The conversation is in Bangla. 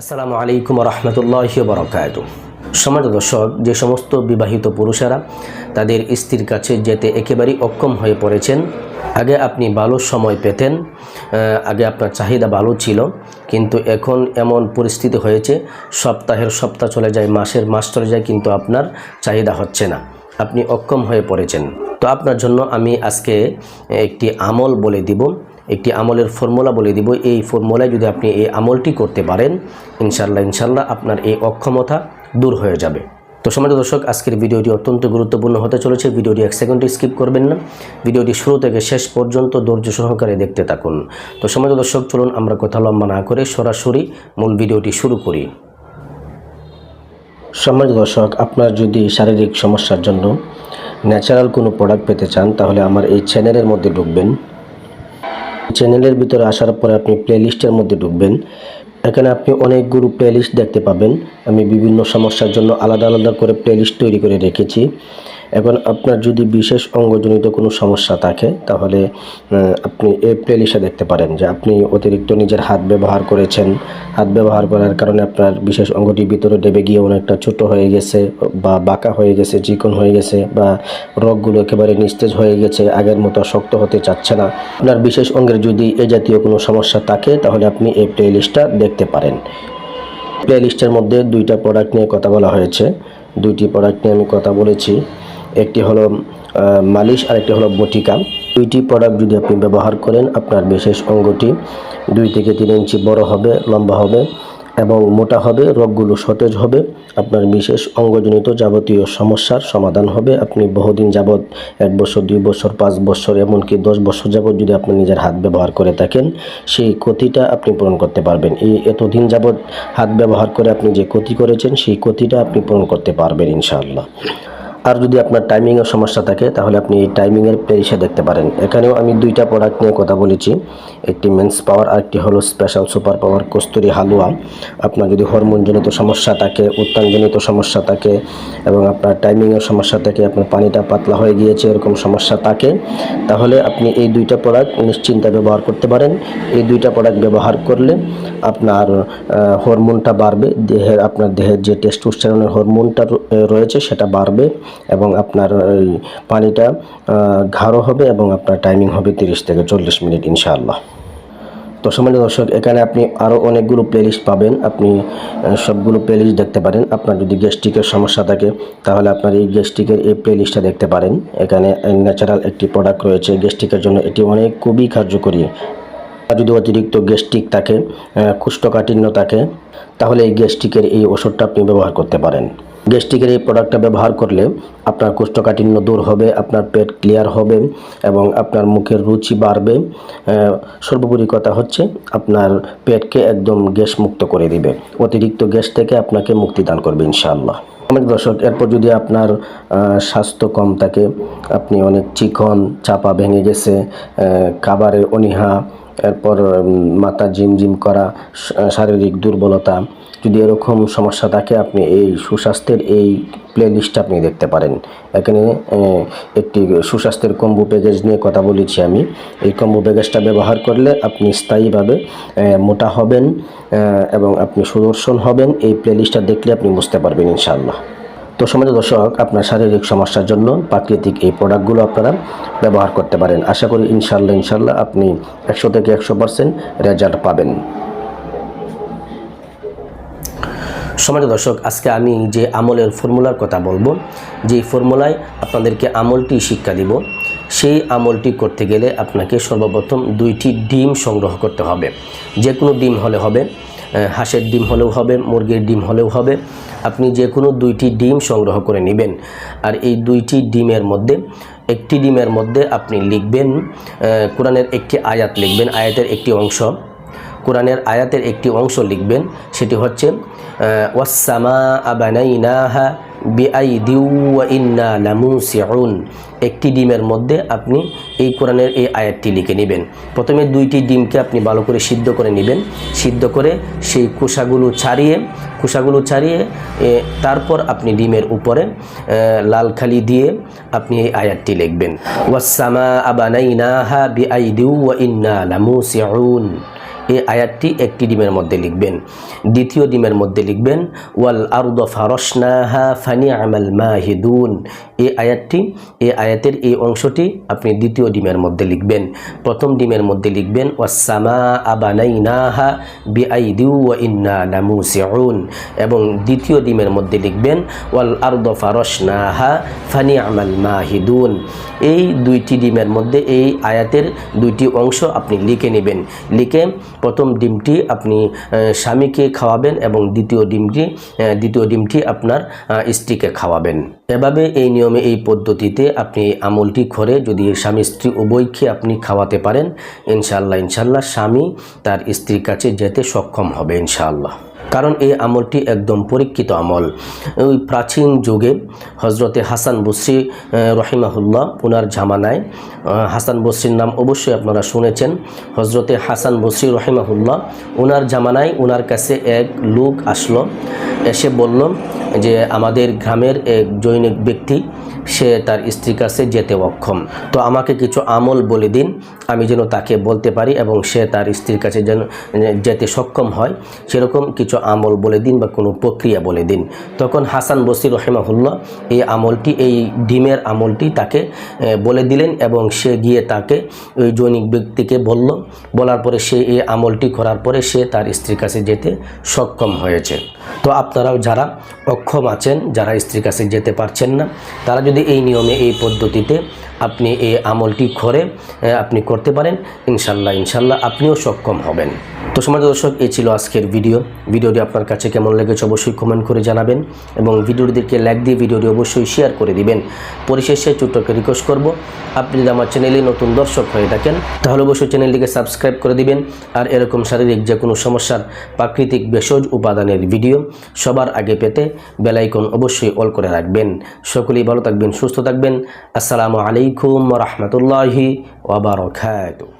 আসসালামু আলাইকুম রহমতুল্লাহি ওয়া বারাকাতুহু। সম্মানিত দর্শক, যে সমস্ত বিবাহিত পুরুষেরা তাদের স্ত্রীর কাছে যেতে একেবারেই অক্ষম হয়ে পড়েছেন, আগে আপনি ভালো সময় পেতেন, আগে আপনার চাহিদা ভালো ছিল, কিন্তু এখন এমন পরিস্থিতি হয়েছে সপ্তাহের সপ্তাহ চলে যায়, মাসের মাস চলে যায়, কিন্তু আপনার চাহিদা হচ্ছে না, আপনি অক্ষম হয়ে পড়েছেন। তো আপনার জন্য আমি আজকে একটি আমল বলে দিব, একটি আমলের ফর্মুলা বলে দিব। এই ফর্মুলায় যদি আপনি এই আমলটি করতে পারেন, ইনশাল্লাহ আপনার এই অক্ষমতা দূর হয়ে যাবে। তো সম্মানিত দর্শক, আজকের ভিডিওটি অত্যন্ত গুরুত্বপূর্ণ হতে চলেছে। ভিডিওটি 1 সেকেন্ড স্কিপ করবেন না, ভিডিওটি শুরু থেকে শেষ পর্যন্ত ধৈর্য সহকারে দেখতে থাকুন। তো সম্মানিত দর্শক, চলুন আমরা কথা লম্বা না করে সরাসরি মূল ভিডিওটি শুরু করি। সম্মানিত দর্শক, আপনার যদি শারীরিক সমস্যার জন্য ন্যাচারাল কোনো প্রোডাক্ট পেতে চান, তাহলে আমার এই চ্যানেলের মধ্যে ঢুকবেন। চ্যানেলের ভিতরে আসার পরে আপনি প্লেলিস্টের মধ্যে ঢুকবেন। এখানে আপনি অনেকগুলো প্লেলিস্ট দেখতে পাবেন। আমি বিভিন্ন সমস্যার জন্য আলাদা আলাদা করে প্লেলিস্ট তৈরি করে রেখেছি। এখন আপনার যদি বিশেষ অঙ্গজনিত কোনো সমস্যা থাকে, তাহলে আপনি এই প্লেলিস্টে দেখতে পারেন যে আপনি অতিরিক্ত নিজের হাত ব্যবহার করেছেন, হাত ব্যবহার করার কারণে আপনার বিশেষ অঙ্গটি ভিতরে ডেবে গিয়ে অনেকটা ছোট হয়ে গেছে বা বাঁকা হয়ে গেছে, চিকন হয়ে গেছে, বা রগগুলো একেবারে নিস্তেজ হয়ে গেছে, আগের মতো শক্ত হতে চাচ্ছে না। আপনার বিশেষ অঙ্গের যদি এ জাতীয় কোনো সমস্যা থাকে, তাহলে আপনি এই প্লেলিস্টটা দেখতে পারেন। প্লেলিস্টের মধ্যে 2টা প্রোডাক্ট নিয়ে কথা বলা হয়েছে। 2টি প্রোডাক্ট নিয়ে আমি কথা বলেছি। একটি হলো মালিশ আর একটি হলো বটিকা। 2টি প্রোডাক্ট যদি আপনি ব্যবহার করেন, আপনার বিশেষ অঙ্গটি 2 থেকে 3 ইঞ্চি বড় হবে, লম্বা হবে এবং মোটা হবে, রোগগুলো সতেজ হবে, আপনার বিশেষ অঙ্গজনিত যাবতীয় সমস্যার সমাধান হবে। আপনি বহুদিন যাবৎ 1 বছর, 2 বছর, 5 বছর, এমনকি 10 বছর যাবৎ যদি আপনি নিজের হাত ব্যবহার করে থাকেন, সেই ক্ষতিটা আপনি পূরণ করতে পারবেন। এই এতদিন যাবৎ হাত ব্যবহার করে আপনি যে ক্ষতি করেছেন, সেই ক্ষতিটা আপনি পূরণ করতে পারবেন ইনশাআল্লাহ। আর যদি আপনার টাইমিংয়ের সমস্যা থাকে, তাহলে আপনি এই টাইমিংয়ের প্লেলিস্টে দেখতে পারেন। এখানেও আমি 2টা প্রোডাক্ট নিয়ে কথা বলেছি। একটি মেন্স পাওয়ার আর একটি হলো স্পেশাল সুপার পাওয়ার কস্তুরি হালুয়া। আপনার যদি হরমোনজনিত সমস্যা থাকে, উত্তানজনিত সমস্যা থাকে এবং আপনার টাইমিংয়ের সমস্যা থাকে, আপনার পানিটা পাতলা হয়ে গিয়েছে, এরকম সমস্যা থাকে, তাহলে আপনি এই 2টা প্রোডাক্ট নিশ্চিন্তে ব্যবহার করতে পারেন। এই 2টা প্রোডাক্ট ব্যবহার করলে আপনার হরমোনটা বাড়বে, আপনার দেহের যে টেস্টোস্টেরনের হরমোনটা রয়েছে সেটা বাড়বে এবং আপনার এই পানিটা গাঢ় হবে এবং আপনার টাইমিং হবে 30 থেকে 40 মিনিট ইনশাআল্লাহ। তো সম্মানিত দর্শক, এখানে আপনি আরও অনেকগুলো প্লেলিস্ট পাবেন, আপনি সবগুলো প্লেলিস্ট দেখতে পারেন। আপনার যদি গ্যাস্ট্রিকের সমস্যা থাকে, তাহলে আপনার এই গ্যাস্ট্রিকের এই প্লেলিস্টটা দেখতে পারেন। এখানে ন্যাচারাল একটি প্রোডাক্ট রয়েছে গ্যাস্ট্রিকের জন্য, এটি খুবই কার্যকরী। আর যদি অতিরিক্ত গ্যাস্ট্রিক থাকে, কোষ্ঠকাঠিন্য থাকে, তাহলে এই গ্যাস্ট্রিকের এই ওষুধটা আপনি ব্যবহার করতে পারেন। গ্যাস্ট্রিকের এই প্রোডাক্টটা ব্যবহার করলে আপনার কোষ্ঠকাঠিন্য দূর হবে, আপনার পেট ক্লিয়ার হবে এবং আপনার মুখের রুচি বাড়বে। সর্বোপরি কথা হচ্ছে, আপনার পেটকে একদম গ্যাস মুক্ত করে দিবে, অতিরিক্ত গ্যাস থেকে আপনাকে মুক্তি দান করবে ইনশাআল্লাহ। দর্শক, এরপর যদি আপনার স্বাস্থ্য কম থাকে, আপনি অনেক চিকন, চাপা ভেঙে গেছে, খাবারের অনীহা, এরপর মাথা ঝিমঝিম করা, শারীরিক দুর্বলতা, যদি এরকম সমস্যা থাকে, আপনি এই সুস্বাস্থ্যের এই প্লেলিস্টটা আপনি দেখতে পারেন। এখানে একটি সুস্বাস্থ্যের কম্বো প্যাকেজ নিয়ে কথা বলেছি আমি। এই কম্বো প্যাকেজটা ব্যবহার করলে আপনি স্থায়ীভাবে মোটা হবেন এবং আপনি সুদর্শন হবেন। এই প্লেলিস্টটা দেখলে আপনি বুঝতে পারবেন ইনশাআল্লাহ। তো সম্মানিত দর্শক, আপনার শারীরিক সমস্যার জন্য প্রাকৃতিক এই প্রোডাক্টগুলো আপনারা ব্যবহার করতে পারেন। আশা করি ইনশাআল্লাহ আপনি 100 থেকে 100% রেজাল্ট পাবেন। সম্মানিত দর্শক, আজকে আমি যে আমলের ফর্মুলার কথা বলবো, যেই ফর্মুলায় আপনাদেরকে আমলটি শিক্ষা দিব, সেই আমলটি করতে গেলে আপনাকে সর্বপ্রথম 2টি ডিম সংগ্রহ করতে হবে। যে কোনো ডিম হলে হবে, হাঁসের ডিম হলেও হবে, মুরগির ডিম হলেও হবে। আপনি যে কোনো 2টি ডিম সংগ্রহ করে নেবেন। আর এই 2টি ডিমের মধ্যে একটি ডিমের মধ্যে আপনি লিখবেন কোরআনের একটি আয়াত লিখবেন, আয়াতের একটি অংশ, কোরআনের আয়াতের একটি অংশ লিখবেন। সেটি হচ্ছে ওয়াস-সামাআ বানাইনাহা বিআইদিন ওয়া ইন্না লামুসিউন। একটি ডিমের মধ্যে আপনি এই কোরআনের এই আয়াতটি লিখে নেবেন। প্রথমে 2টি ডিমকে আপনি ভালো করে সিদ্ধ করে নেবেন। সিদ্ধ করে সেই খোসাগুলো ছাড়িয়ে তারপর আপনি ডিমের উপরে লাল খালি দিয়ে আপনি এই আয়াতটি লিখবেন, ওয়াস-সামাআ বানাইনাহা বিআইদিন ওয়া ইন্না লামুসিউন। এই আয়াতটি একটি ডিমের মধ্যে লিখবেন। দ্বিতীয় ডিমের মধ্যে লিখবেন ওয়াল আরদ ফারাশনাহা ফানিআমাল মাহিদুন। এই আয়াতের এই অংশটি আপনি দ্বিতীয় ডিমের মধ্যে লিখবেন। প্রথম ডিমের মধ্যে লিখবেন ওয়াস সামাআ বানাইনাহা বিআইদিন ওয়া ইন্না লামুসিউন, এবং দ্বিতীয় ডিমের মধ্যে লিখবেন ওয়াল আরদ ফারাশনাহা ফানিআমাল মাহিদুন। এই দুইটি ডিমের মধ্যে এই আয়াতের দুইটি অংশ আপনি লিখে নেবেন। লিখে প্রথম ডিমটি আপনি স্বামীকে খাওয়াবেন এবং দ্বিতীয় ডিমটি আপনার স্ত্রীকে খাওয়াবেন। এভাবে এই নিয়মে এই পদ্ধতিতে আপনি আমলটি করে যদি স্বামী স্ত্রী উভয়কে আপনি খাওয়াতে পারেন, ইনশাআল্লাহ স্বামী তার স্ত্রীর কাছে যেতে সক্ষম হবে ইনশাআল্লাহ। কারণ এই আমলটি একদম পরীক্ষিত আমল। ওই প্রাচীন যুগে হজরতে হাসান বসরি রহিমাহুল্লাহ ওনার জামানায়, হাসান বসরির নাম অবশ্যই আপনারা শুনেছেন, হজরতে হাসান বসরি রহিমাহুল্লাহ ওনার জামানায় ওনার কাছে এক লোক আসলো, এসে বলল যে আমাদের গ্রামের এক জৈনিক ব্যক্তি, সে তার স্ত্রীর কাছে যেতে অক্ষম, তো আমাকে কিছু আমল বলে দিন আমি যেন তাকে বলতে পারি এবং সে তার স্ত্রীর কাছে যেন যেতে সক্ষম হয়, সেরকম কিছু আমল বলে দিন বা কোনো প্রক্রিয়া বলে দিন। তখন হাসান বসরি রহিমাহুল্লাহ এই ডিমের আমলটি তাকে বলে দিলেন এবং সে গিয়ে তাকে ওই জৈনিক ব্যক্তিকে বলার পরে সে এই আমলটি করার পরে সে তার স্ত্রীর কাছে যেতে সক্ষম হয়েছে। তো আপনারাও যারা অক্ষম আছেন, যারা স্ত্রীর কাছে যেতে পারছেন না, তারা যদি এই নিয়মে এই পদ্ধতিতে আপনি এই আমলটি করে আপনি করতে পারেন, ইনশাল্লাহ আপনিও সক্ষম হবেন। তো সমাজ দর্শক, এই ছিল আজকের ভিডিওটি আপনার কাছে কেমন লেগেছে অবশ্যই কমেন্ট করে জানাবেন এবং ভিডিওটিকে লাইক দিয়ে ভিডিওটি অবশ্যই শেয়ার করে দিবেন। পরিশেষে ছোট্ট একটা রিকোয়েস্ট করব, আপনি যদি আমার চ্যানেলে নতুন দর্শক হয়ে থাকেন তাহলে অবশ্যই চ্যানেলটিকে সাবস্ক্রাইব করে দিবেন। আর এরকম শারীরিক যে কোনো সমস্যার প্রাকৃতিক ভেষজ উপাদানের ভিডিও সবার আগে পেতে বেল আইকন অবশ্যই অল করে রাখবেন। সকলেই ভালো থাকবেন, সুস্থ থাকবেন। আসসালামু আলাইকুম ওয়া রাহমাতুল্লাহি ওয়া বারাকাতুহু।